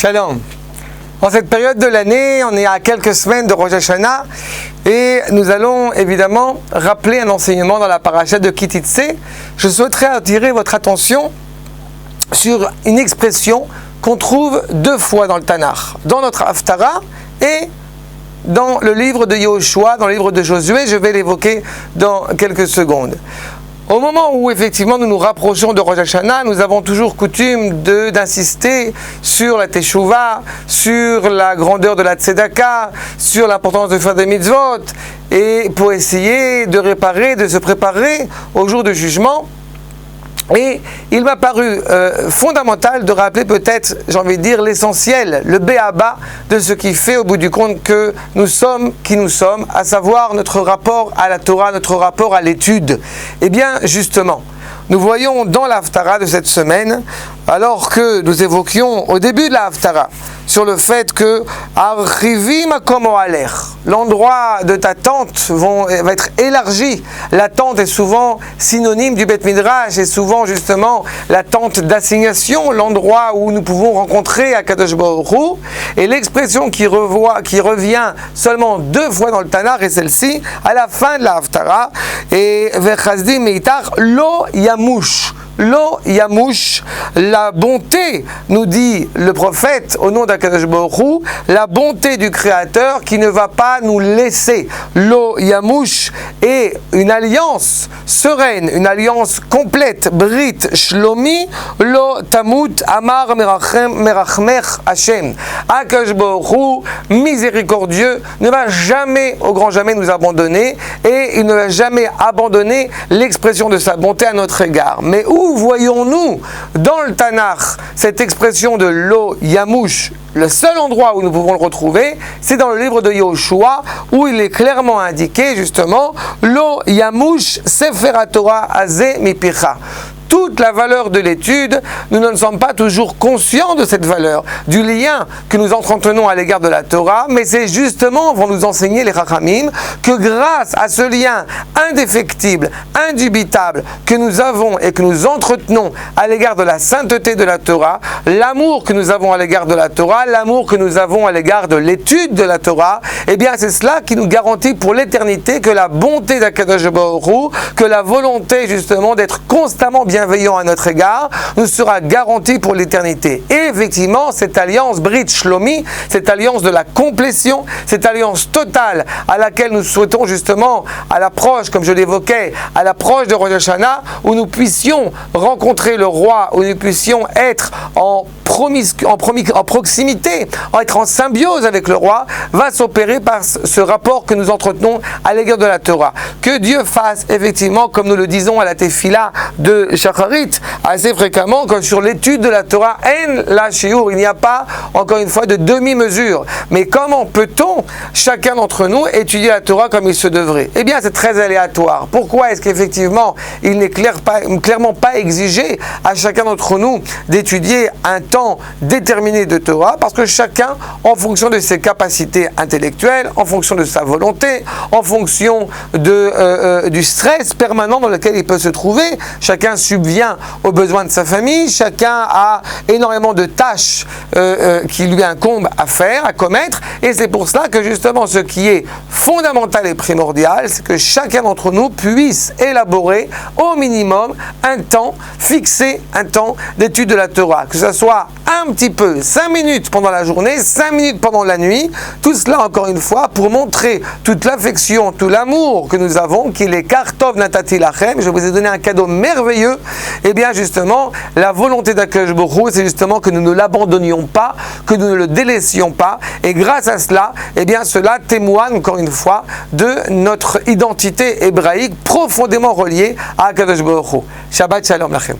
Shalom. En cette période de l'année, on est à quelques semaines de Rosh Hashanah et nous allons évidemment rappeler un enseignement dans la paracha de Ki Titse. Je souhaiterais attirer votre attention sur une expression qu'on trouve deux fois dans le Tanakh, dans notre Haftarah et dans le livre de Yehoshua, dans le livre de Josué. Je vais l'évoquer dans quelques secondes. Au moment où effectivement nous nous rapprochons de Rosh Hashanah, nous avons toujours coutume d'insister sur la Teshuvah, sur la grandeur de la Tzedaka, sur l'importance de faire des mitzvot, et pour essayer de réparer, de se préparer au jour du jugement. Et il m'a paru fondamental de rappeler peut-être, j'ai envie de dire, l'essentiel, le b.a.-ba de ce qui fait au bout du compte que nous sommes qui nous sommes, à savoir notre rapport à la Torah, notre rapport à l'étude. Eh bien, justement, nous voyons dans la Haftarah de cette semaine, alors que nous évoquions au début de la Haftarah, sur le fait que Archivi Makom Ohaler, l'endroit de ta tente va être élargi. La tente est souvent synonyme du Beth Midrash, et souvent justement la tente d'assignation, l'endroit où nous pouvons rencontrer Akadosh Baruch Hu. Et l'expression qui revient seulement deux fois dans le Tanakh est celle-ci, à la fin de la Haftarah, et Vechazdi Meitar Lo Yamush. Lo Yamush, la bonté, nous dit le prophète au nom d'Akadosh Baruch Hu, la bonté du Créateur qui ne va pas nous laisser. Lo Yamush est une alliance sereine, une alliance complète. Brit Shlomi, Lo Tamut Amar Merachmech Hashem. Akadosh Baruch Hu, miséricordieux, ne va jamais, au grand jamais, nous abandonner, et il ne va jamais abandonner l'expression de sa bonté à notre égard. Mais où voyons-nous dans le Tanakh cette expression de Lo Yamush? Le seul endroit où nous pouvons le retrouver, c'est dans le livre de Yehoshua, où il est clairement indiqué justement Lo Yamush Sefer HaTorah Azeh Mipicha. Toute la valeur de l'étude, nous ne sommes pas toujours conscients de cette valeur, du lien que nous entretenons à l'égard de la Torah, mais c'est justement, vont nous enseigner les Chachamim, que grâce à ce lien indéfectible, indubitable, que nous avons et que nous entretenons à l'égard de la sainteté de la Torah, l'amour que nous avons à l'égard de la Torah, l'amour que nous avons à l'égard de l'étude de la Torah, eh bien c'est cela qui nous garantit pour l'éternité que la bonté d'Akadosh Baruch Hu, que la volonté justement d'être constamment bienveillant à notre égard, nous sera garantie pour l'éternité. Et effectivement, cette alliance Brit Shlomi, cette alliance de la complétion, cette alliance totale à laquelle nous souhaitons justement, à l'approche, comme je l'évoquais, à l'approche de Rosh Hashanah, où nous puissions rencontrer le roi, où nous puissions être en proximité, être en symbiose avec le roi, va s'opérer par ce rapport que nous entretenons à l'égard de la Torah. Que Dieu fasse effectivement, comme nous le disons à la Tefila de Shacharit, assez fréquemment, que sur l'étude de la Torah, en la shiur, il n'y a pas, encore une fois, de demi-mesure. Mais comment peut-on, chacun d'entre nous, étudier la Torah comme il se devrait? Eh bien, c'est très aléatoire. Pourquoi est-ce qu'effectivement, il n'est clairement pas exigé à chacun d'entre nous d'étudier un temps déterminé de Torah? Parce que chacun, en fonction de ses capacités intellectuelles, en fonction de sa volonté, en fonction du stress permanent dans lequel il peut se trouver, chacun subvient aux besoins de sa famille, chacun a énormément de tâches qui lui incombent à faire, à commettre, et c'est pour cela que justement ce qui est fondamental et primordial, c'est que chacun d'entre nous puisse élaborer au minimum un temps, fixer un temps d'étude de la Torah, que ce soit un petit peu, 5 minutes pendant la journée, 5 minutes pendant la nuit, tout cela encore une fois pour montrer toute l'affection, tout l'amour que nous avons, qu'il est Kartov Natati Lachem, je vous ai donné un cadeau merveilleux. Et bien justement, la volonté d'Akadosh Baruch Hu, c'est justement que nous ne l'abandonnions pas, que nous ne le délaissions pas, et grâce à cela, eh bien cela témoigne encore une fois de notre identité hébraïque profondément reliée à Akadosh Baruch Hu. Shabbat Shalom Lachem.